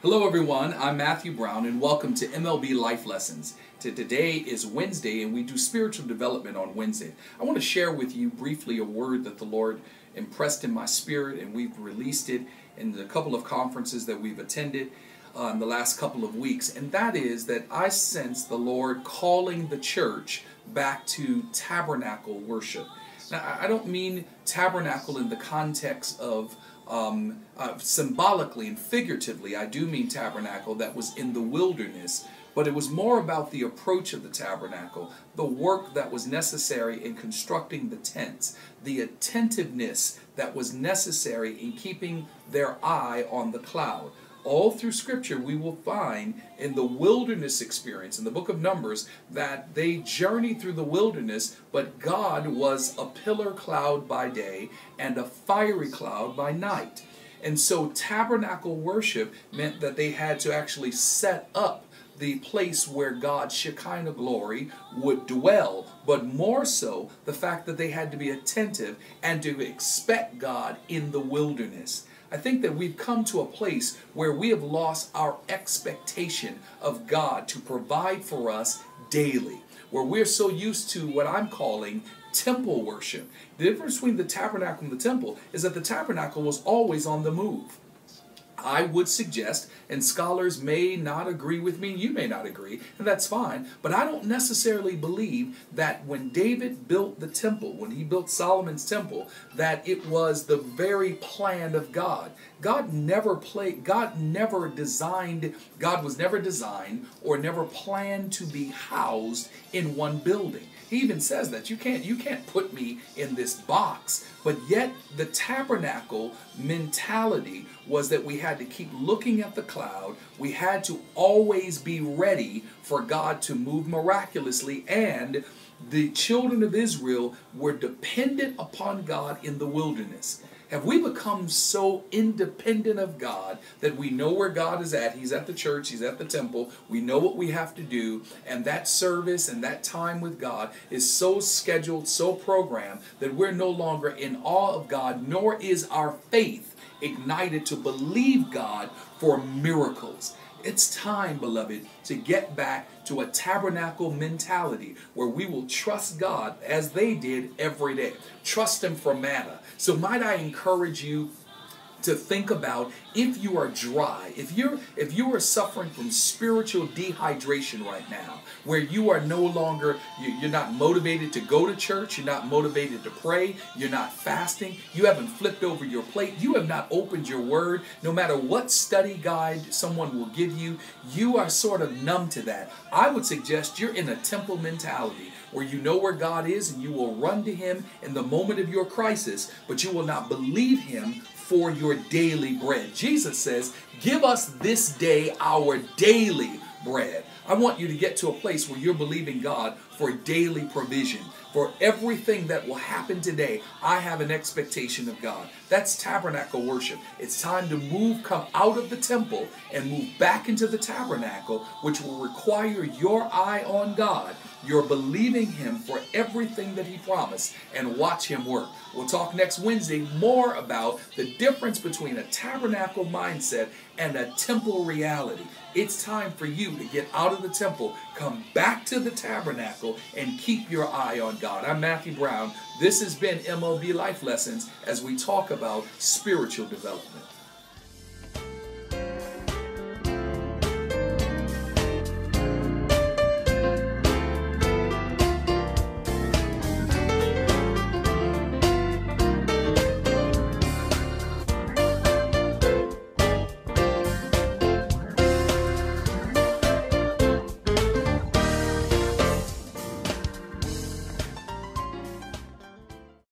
Hello everyone, I'm Matthew Brown and welcome to MLB Life Lessons. Today is Wednesday and we do spiritual development on Wednesday. I want to share with you briefly a word that the Lord impressed in my spirit, and we've released it in the couple of conferences that we've attended in the last couple of weeks. And that is that I sense the Lord calling the church back to tabernacle worship. Now, I don't mean tabernacle in the context of symbolically and figuratively. I do mean tabernacle that was in the wilderness, but it was more about the approach of the tabernacle, the work that was necessary in constructing the tents, the attentiveness that was necessary in keeping their eye on the cloud. All through Scripture we will find in the wilderness experience, in the book of Numbers, that they journeyed through the wilderness, but God was a pillar cloud by day and a fiery cloud by night. And so tabernacle worship meant that they had to actually set up the place where God's Shekinah glory would dwell, but more so the fact that they had to be attentive and to expect God in the wilderness. I think that we've come to a place where we have lost our expectation of God to provide for us daily, where we're so used to what I'm calling temple worship. The difference between the tabernacle and the temple is that the tabernacle was always on the move. I would suggest, and scholars may not agree with me, you may not agree, and that's fine, but I don't necessarily believe that when David built the temple, when he built Solomon's temple, that it was the very plan of God. God was never designed or never planned to be housed in one building. He even says that you can't put me in this box. But yet the tabernacle mentality was that we had to keep looking at the cloud. We had to always be ready for God to move miraculously, and the children of Israel were dependent upon God in the wilderness. Have we become so independent of God that we know where God is at? He's at the church, He's at the temple. We know what we have to do, and that service and that time with God is so scheduled, so programmed, that we're no longer in awe of God, nor is our faith ignited to believe God for miracles. It's time, beloved, to get back to a tabernacle mentality where we will trust God as they did every day. Trust Him for manna. So might I encourage you to think about, if you are dry, if you are suffering from spiritual dehydration right now, where you are no longer, you're not motivated to go to church, you're not motivated to pray, you're not fasting, you haven't flipped over your plate, you have not opened your word, no matter what study guide someone will give you, you are sort of numb to that. I would suggest you're in a temple mentality, where you know where God is and you will run to Him in the moment of your crisis, but you will not believe Him for your daily bread. Jesus says, give us this day our daily bread. I want you to get to a place where you're believing God for daily provision. For everything that will happen today, I have an expectation of God. That's tabernacle worship. It's time to come out of the temple and move back into the tabernacle, which will require your eye on God. You're believing Him for everything that He promised, and watch Him work. We'll talk next Wednesday more about the difference between a tabernacle mindset and a temple reality. It's time for you to get out of the temple, come back to the tabernacle, and keep your eye on God. I'm Matthew Brown. This has been MLB Life Lessons as we talk about spiritual development.